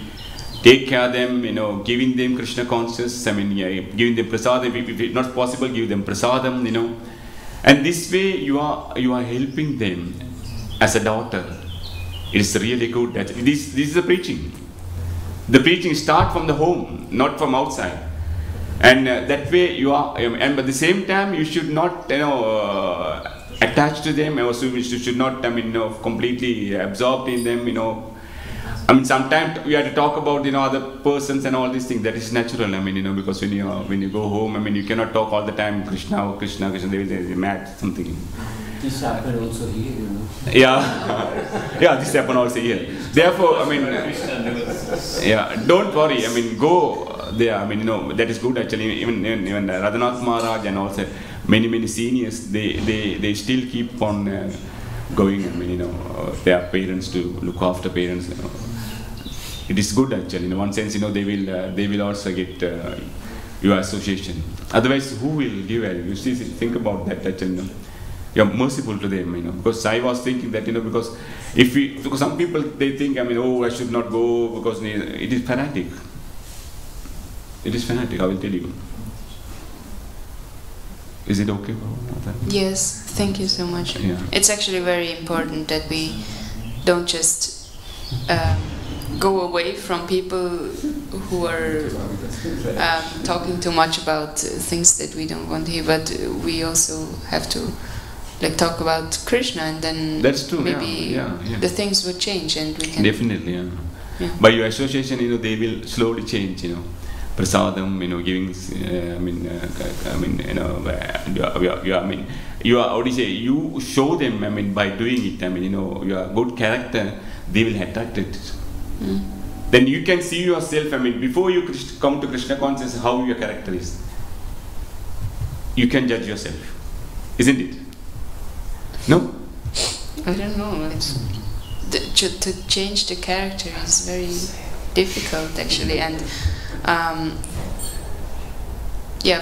Take care of them, giving them Krishna consciousness, I mean, giving them prasadam. If it's not possible, give them prasadam, And this way you are helping them as a daughter. It is really good. This is the preaching. The preaching starts from the home, not from outside. And that way you are, and at the same time you should not, attach to them. Also, you should not, completely absorbed in them, I mean, sometimes we have to talk about, other persons and all these things. That is natural. I mean, because when you go home, I mean, you cannot talk all the time Krishna. They will say mad something. This happened also here, Yeah, yeah, this happened also here. Therefore, I mean, yeah, don't worry. I mean, go there. I mean, that is good actually. Even Radhanath Maharaj and also many seniors, they still keep on going. I mean, their parents to look after parents. It is good actually. In one sense, they will also get your association. Otherwise, who will give value? You see, think about that actually. You are merciful to them, because I was thinking that, because because some people, they think, I mean, oh, I should not go because it is fanatic. It is fanatic, I will tell you. Is it okay? Yes, thank you so much. Yeah. It's actually very important that we don't just go away from people who are talking too much about things that we don't want to hear, but we also have to talk about Krishna, and then that's true. Maybe the things would change, and we can definitely. Yeah. By your association, they will slowly change. Prasadam, giving. You are. How do you say? You show them. I mean, by doing it. I mean, your good character, they will attract it. Then you can see yourself. I mean, before you come to Krishna consciousness, how your character is. You can judge yourself, isn't it? No? I don't know. To change the character is very difficult actually, and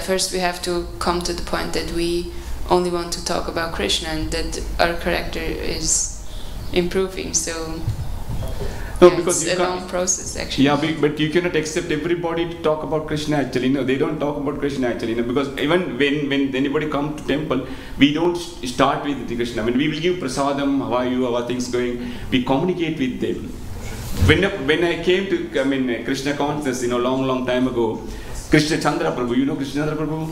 first we have to come to the point that we only want to talk about Krishna and that our character is improving. So because it's a long process actually. Yeah, but you cannot accept everybody to talk about Krishna actually. They don't talk about Krishna actually. Because even when anybody comes to temple, we don't start with the Krishna. I mean, we will give prasadam, how are you, how are things going. We communicate with them. When I came to Krishna consciousness, long time ago, Krishna Chandra Prabhu, you know Krishna Chandra Prabhu?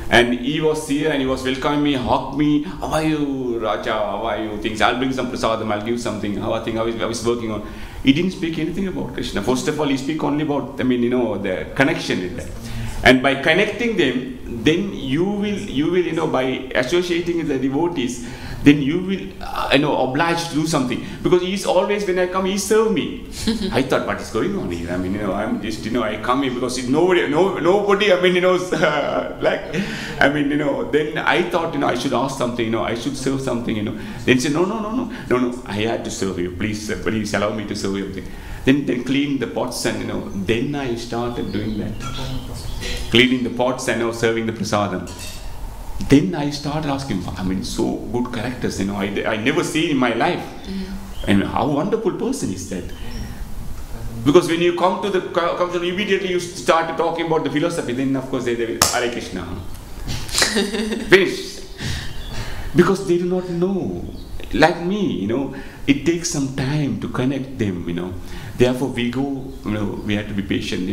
And he was here and he was welcoming me, hugged me. How are you, Raja? How are you? Things. I'll bring some prasadam, I'll give something. How I was working on. He didn't speak anything about Krishna. First of all, he speak only about, the connection with that. And by connecting them, then you will, by associating with the devotees, then you will, obliged to do something. Because he's always, when I come, he serve me. I thought, what is going on here? I mean, I'm just, I come here because nobody, I mean, then I thought, I should ask something, I should serve something, Then say, no, I had to serve you. Please allow me to serve you. Then clean the pots and, then I started doing that. Cleaning the pots and serving the prasadam. Then I started asking, so good characters, I never seen in my life. And how wonderful person is that? Because when you come to immediately you start talking about the philosophy, then of course they will, Hare Krishna. Finish. Because they do not know. Like me, it takes some time to connect them, Therefore we go, we have to be patient,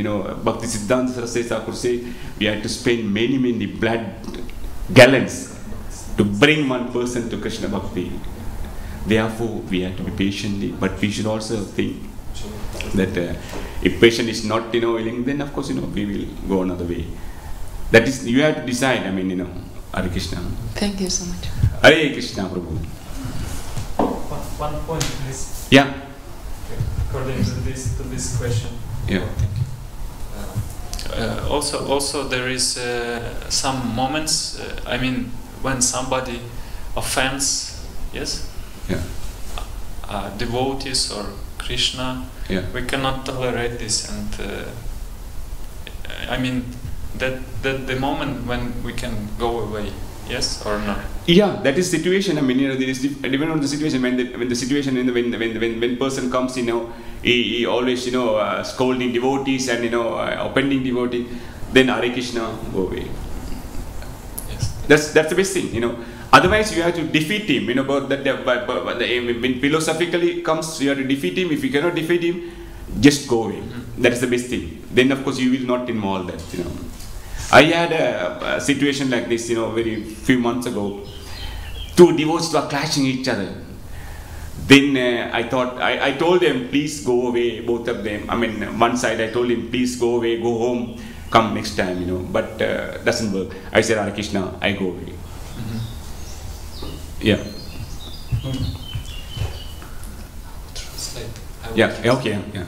Bhakti Siddhanta Saraswati Thakur say, we have to spend many blood gallons to bring one person to Krishna Bhakti. Therefore we have to be patient, but we should also think that if patient is not willing, then of course we will go another way. That is, you have to decide. Hare Krishna. Thank you so much. Hare Krishna, Prabhu. One point, please. Yeah. According to this question. Yeah. Also there is some moments. When somebody offends, yes. Yeah. Devotees or Krishna, we cannot tolerate this, and that the moment when we can go away, yes or no? Yeah, that is situation. There is depending on the situation. When the situation when person comes, he always scolding devotees and offending devotees, then Hare Krishna, go away. Yes. That's the best thing. Otherwise, you have to defeat him. But when philosophically comes, you have to defeat him. If you cannot defeat him, just go away. That is the best thing. Then, of course, you will not involve that. I had a situation like this, very few months ago. Two devotees were clashing each other. Then I thought, I told them, please go away, both of them. One side I told him, please go away, go home, come next time, But doesn't work. I said, Hare Krishna, I go away. Yeah. Yeah, okay, yeah.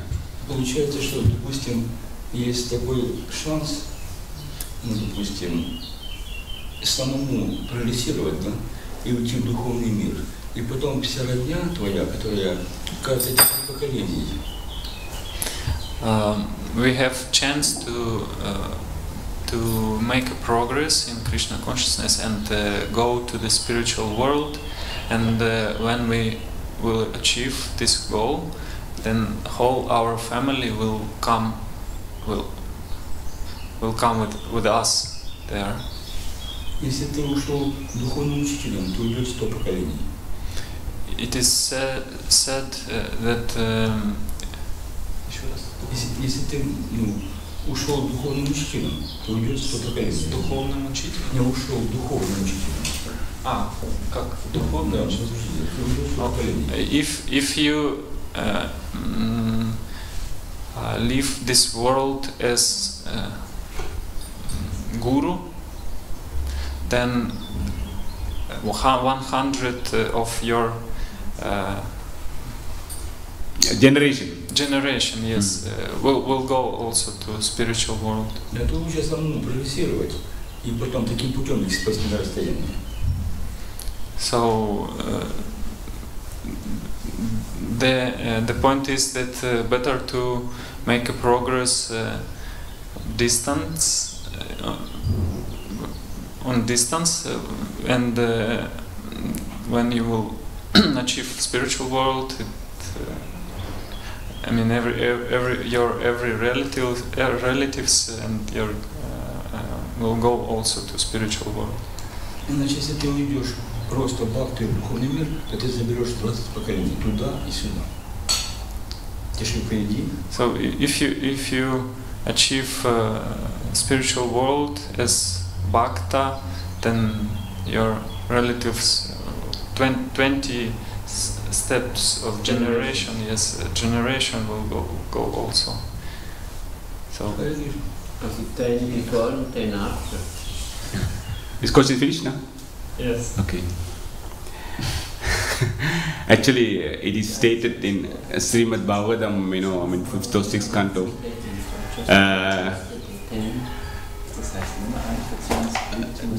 Получается, что, допустим, есть такой шанс, допустим, самому прорисировать, и уйти в духовный мир. И потом вся родня твоя, которая кажется этих поколений. We have chance to make a progress in Krishna consciousness and go to the spiritual world, and when we will achieve this goal, then whole our family will come with us there. Если ты ушел духовным учителем, то уйдет 100 поколений. It is said that если ты ушел духовным учителем, то уйдет 100 поколений. Духовным учителем? Не ушел духовным учителем. Как духовным учителем? If you leave this world as guru, then 100 of your generation, yes, will go also to spiritual world. Это лучше самому прогрессировать и потом таким путем их спасти на расстоянии. So the point is that better to make a progress on distance, and when you will achieve spiritual world, every relatives and your will go also to spiritual world. Иначе, если ты уйдешь просто бхакти в духовный мир, то ты заберешь 20 поколений туда и сюда. Ты же впереди. So if you achieve spiritual world as bhakta, then your relatives 20 steps of generation, generation will go also. So Is question finished now? yes. Okay. Actually, it is stated in Srimad Bhagavatam, I mean, 5th or 6th canto.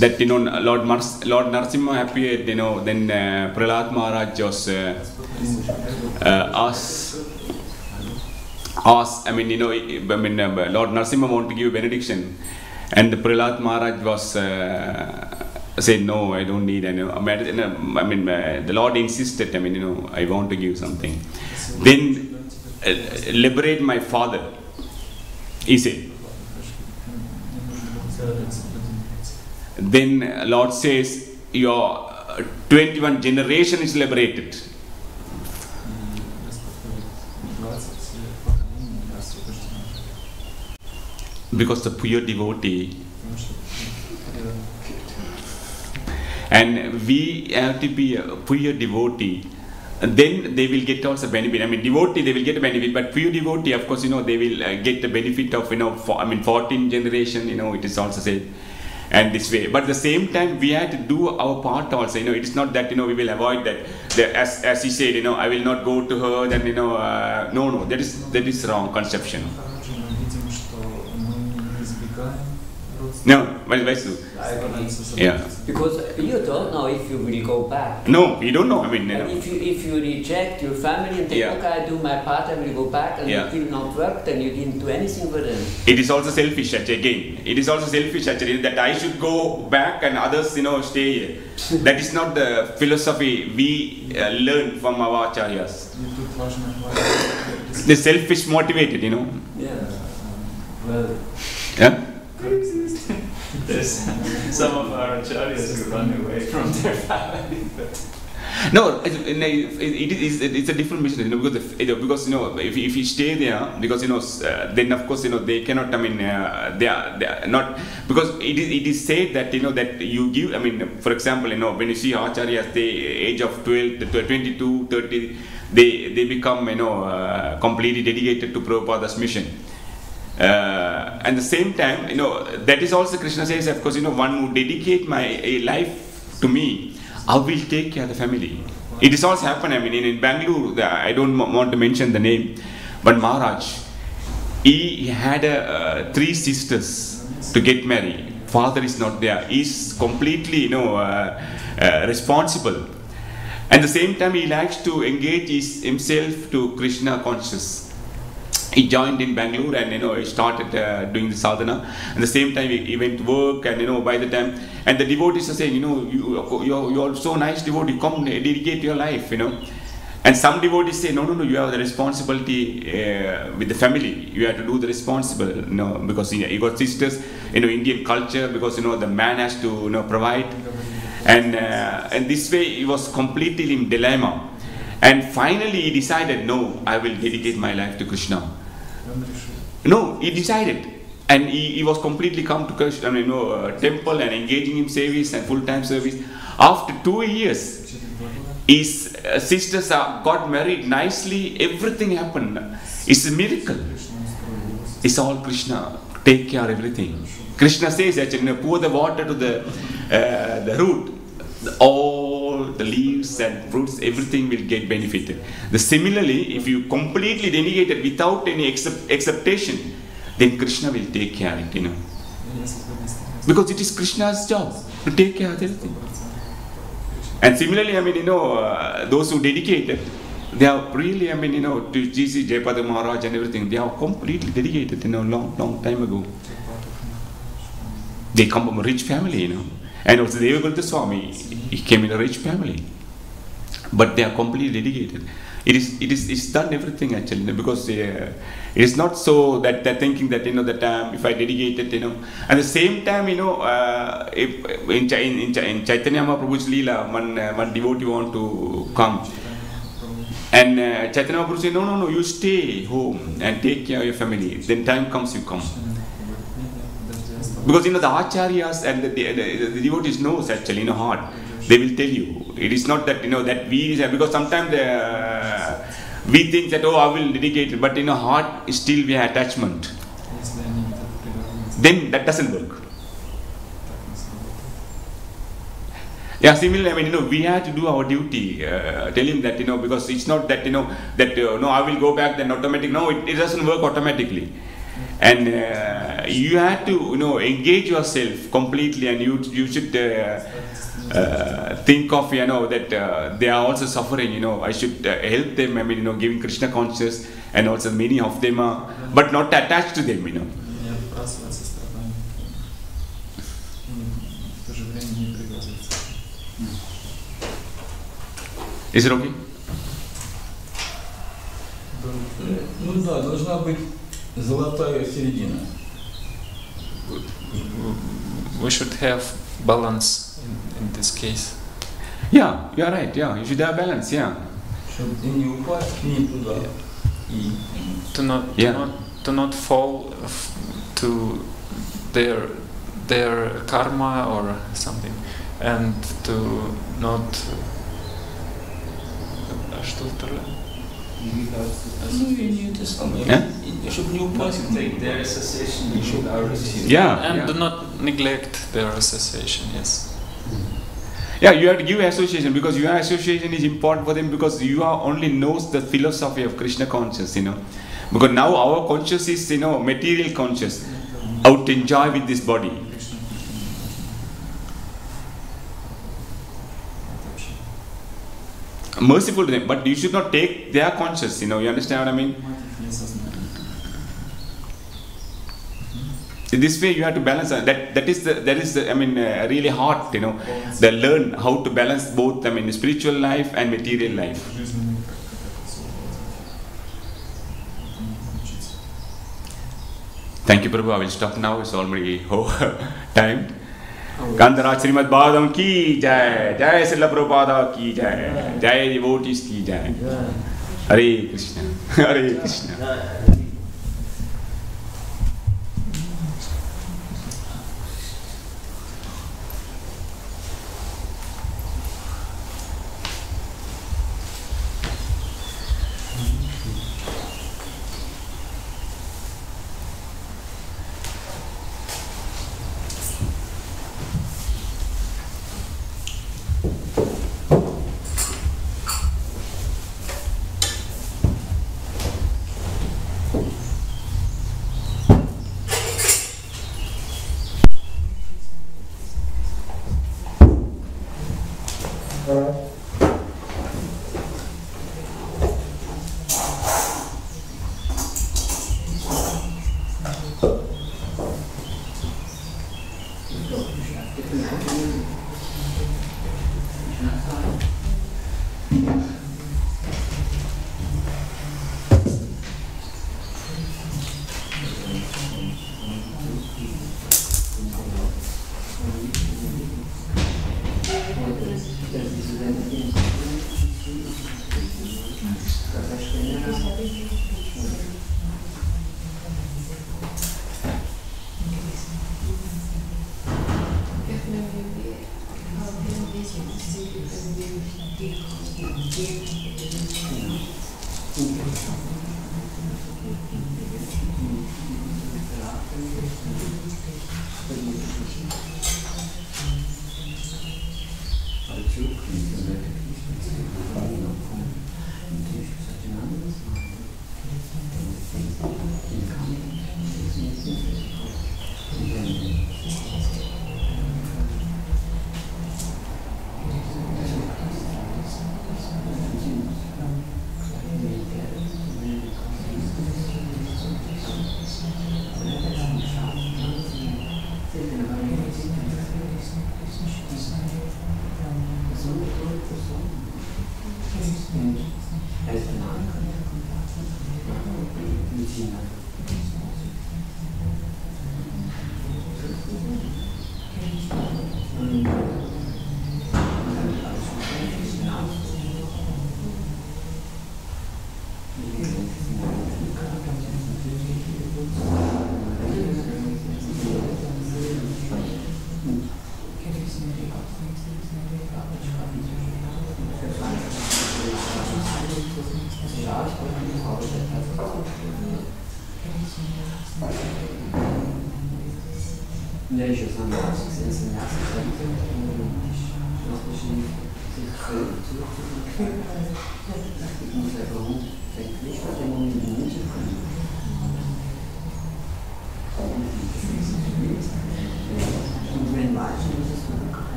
That Lord Narasimha appeared, then Prahlad Maharaj was asked, Lord Narasimha wanted to give benediction, and the Prahlad Maharaj was said, no, I don't need any. The Lord insisted, I want to give something. Then liberate my father, he said. Then Lord says, your 21 generation is liberated. Because the pure devotee, and we have to be a pure devotee, then they will get also benefit. Devotee, they will get a benefit, but pure devotee, of course, they will get the benefit of, 14 generation, it is also said, and this way. But at the same time, we have to do our part also, it is not that, we will avoid that, as he said, I will not go to her, then, no, that is wrong conception. No, why so? Yeah. Because you don't know if you will go back. No, you don't know. If you reject your family and think, okay, I do my part, I will go back, and it will not work, then you didn't do anything for them. It is also selfish, again. It is also selfish, actually, that I should go back and others, stay here. That is not the philosophy we learn from our acharyas. They're selfish motivated, Yeah. Well. Yeah. There's some of our acharyas who run away from their family. No, it's a different mission, because if you stay there, because then of course they cannot. They are not, because it is said that that you give. For example, when you see acharyas, the age of 12, 22, 30, they become completely dedicated to Prabhupada's mission. And the same time, that is also Krishna says, of course, one who dedicate my life to me, I will take care of the family. It is also happened, in Bangalore, I don't want to mention the name, but Maharaj, he had 3 sisters to get married. Father is not there. He is completely, responsible. At the same time, he likes to engage himself to Krishna consciousness. He joined in Bangalore and he started doing the sadhana. At the same time he went to work, and by the time, and the devotees are saying, you are so nice devotee, come dedicate your life, And some devotees say, no, you have the responsibility with the family. You have to do the responsible, because you got sisters, Indian culture, because the man has to provide, and this way he was completely in dilemma. And finally he decided, no, I will dedicate my life to Krishna. No, he decided. And he was completely come to Krishna, temple and engaging in service and full-time service. After 2 years, his sisters got married nicely, everything happened. It's a miracle. It's all Krishna, take care of everything. Krishna says, actually, pour the water to the root. All the leaves and fruits, everything will get benefited. Similarly, if you completely dedicate it without any acceptation, then Krishna will take care of it, Because it is Krishna's job to take care of everything. And similarly, those who dedicated, they are really, to G.C. Jayapada Maharaj and everything, they are completely dedicated, long time ago. They come from a rich family, And also Devagurta Swami, he came in a rich family. But they are completely dedicated. It's done everything, actually, because it is not so that they're thinking that, that if I dedicate it, At the same time, in Chaitanya Mahaprabhu's Leela, one devotee want to come. And Chaitanya Mahaprabhu said, no, you stay home and take care of your family. Then time comes, you come. Because the acharyas and the devotees knows, actually, heart. They will tell you. It is not that that because sometimes we think that I will dedicate it, but heart still we have attachment. Then that doesn't work. Yeah, similarly, I mean, we have to do our duty. Tell him that, because it's not that, that, no, I will go back, then automatic. No, it doesn't work automatically. And you have to, engage yourself completely, and you should think of, that they are also suffering, I should help them, I mean, giving Krishna conscious, and also many of them are, but not attached to them, Is it okay? Ну да, должна быть золотая середина. We should have balance in this case. Yeah, you are right. Yeah, you should have balance. Yeah. Чтобы не упасть не туда. To not fall to their karma or something, and to not. Что второе? Ну и не это самое. Чтобы не упасть. Take their association. Yeah. And do not neglect their association. Yes. Yeah, you have to give association, because your association is important for them, because you are only knows the philosophy of Krishna conscious, Because now our conscious is, material conscious, out to enjoy with this body. Merciful to them, but you should not take their conscious, you understand what I mean? In this way you have to balance that is the I mean really hard, they learn how to balance both, I mean, spiritual life and material life. Thank you, Prabhu. I will stop now, it's already time. Kandaraj Srimad Bhagavatam ki jai, jai Srila Prabhupada ki jai, jai devotees ki jai. Hare Krishna, Hare Krishna.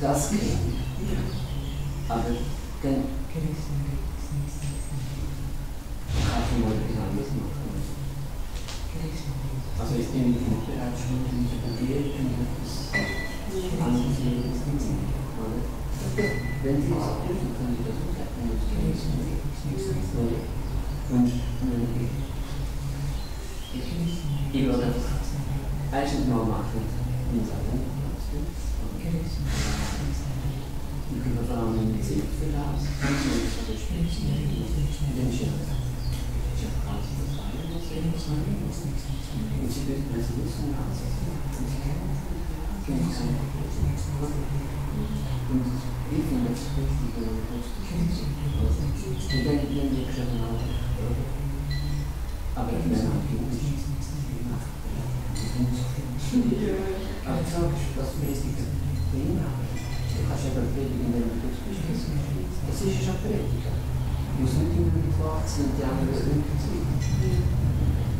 Das geht. Aber dann kann ich mal etwas anderes machen. Also ich bin nicht bereit, schon mit der Geld und etwas anderes zu machen. Wenn Sie das prüfen, können Sie das und ich würde eigentlich mal machen und sagen, ich bin vor allem in die Zipfel aus, und ich bin ganz und sie wird als Wissen aus. Und ich finde das richtig, wenn man das und dann wir schon auch. Aber ich meine auch nicht. Aber ich sage, was wir jetzt bringen, du kannst eben predigen, wenn du das bist. Das ist ja schon Prediger. Du musst nicht immer mit warten und die anderen irgendwie.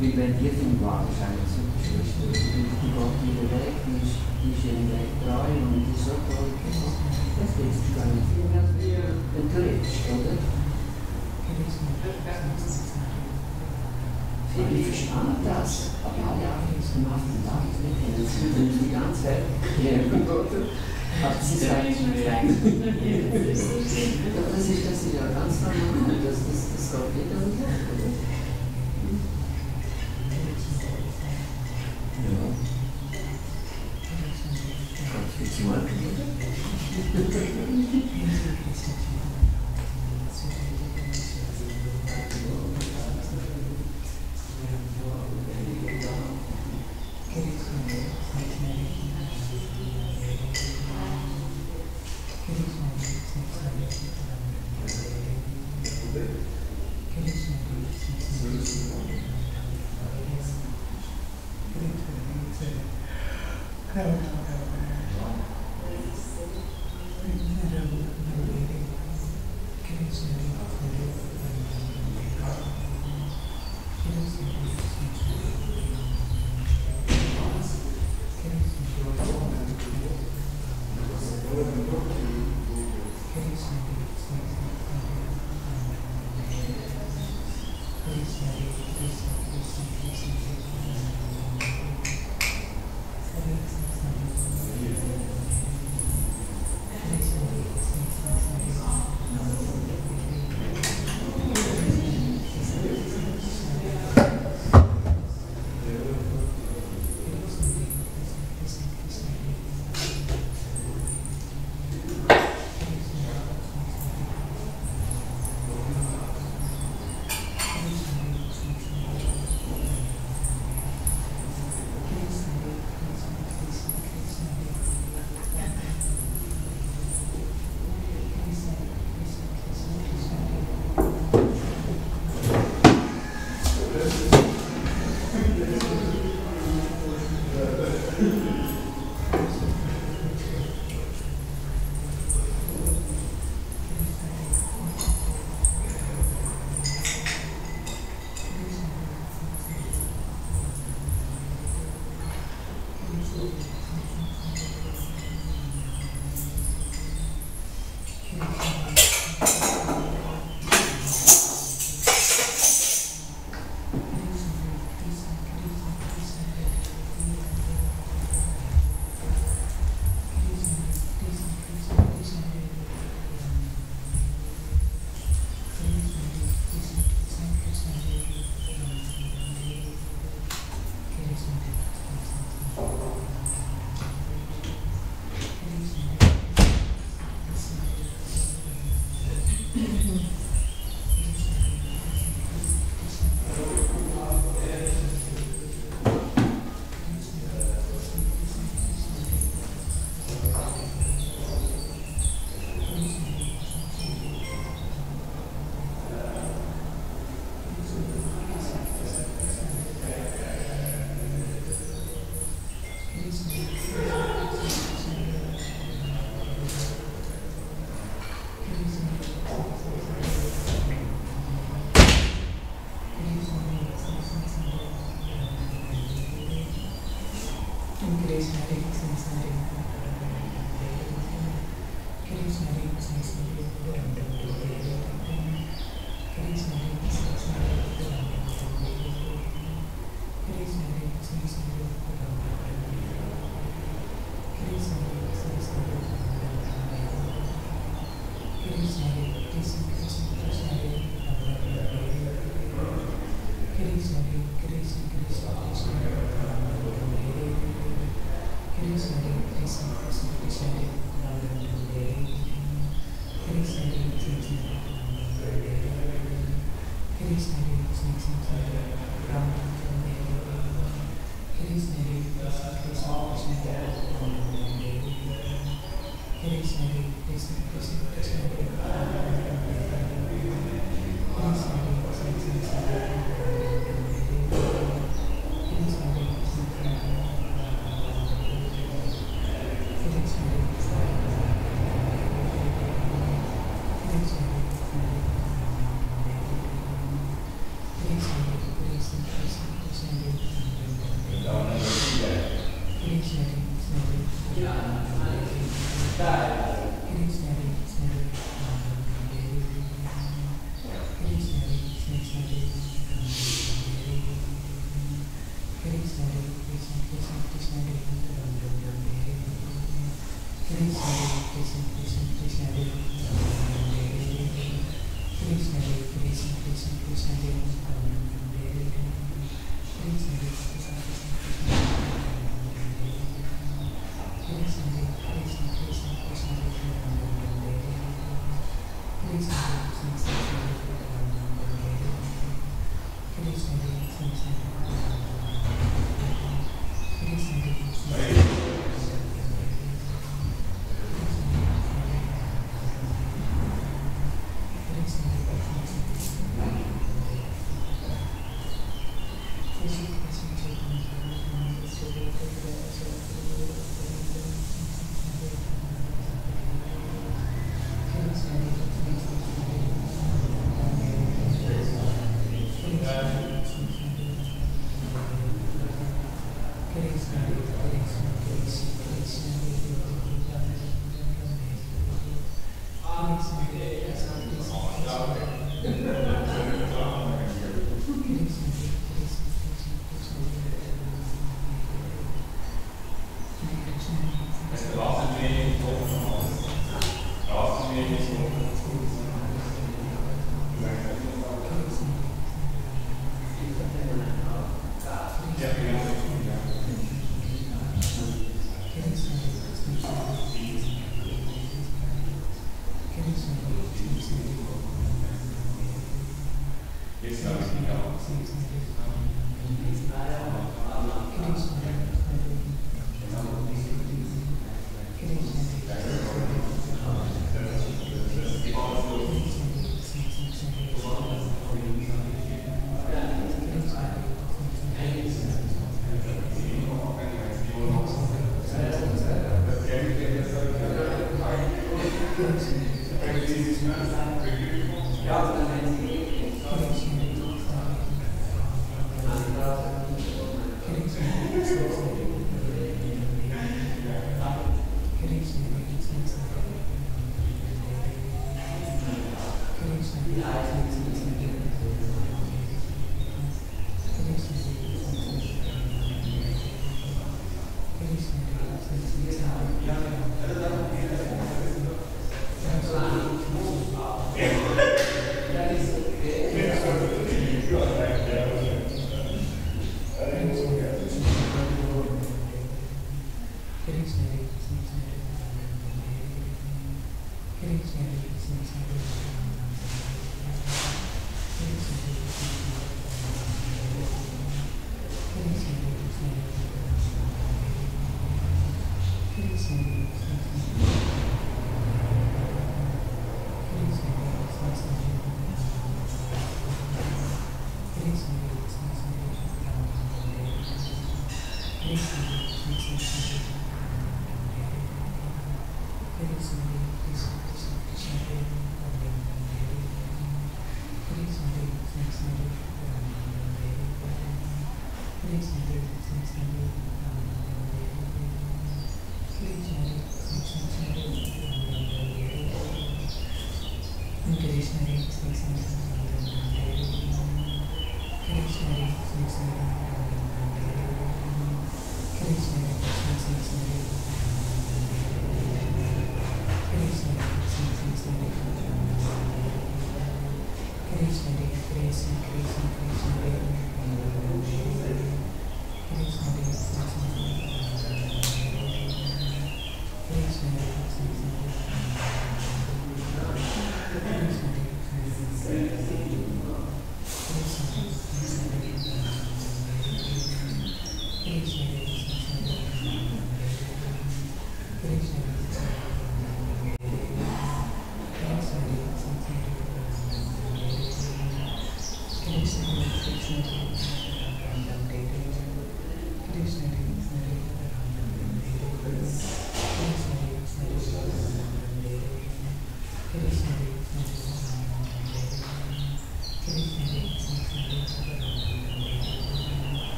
Weil wenn die finden, war wahrscheinlich so die geht ihren Weg, die ist ihren Weg treu und die ist so toll. Das geht sich gar nicht viel mehr wenn du redest, oder? Ich verstand das, aber ich habe ja gemacht und da nicht. Das ist die ganze Welt. Aber das ist eigentlich das ist ja ganz normal. Das geht jeder nicht, oder? Ja. Ganz viel zu machen.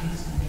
Yes,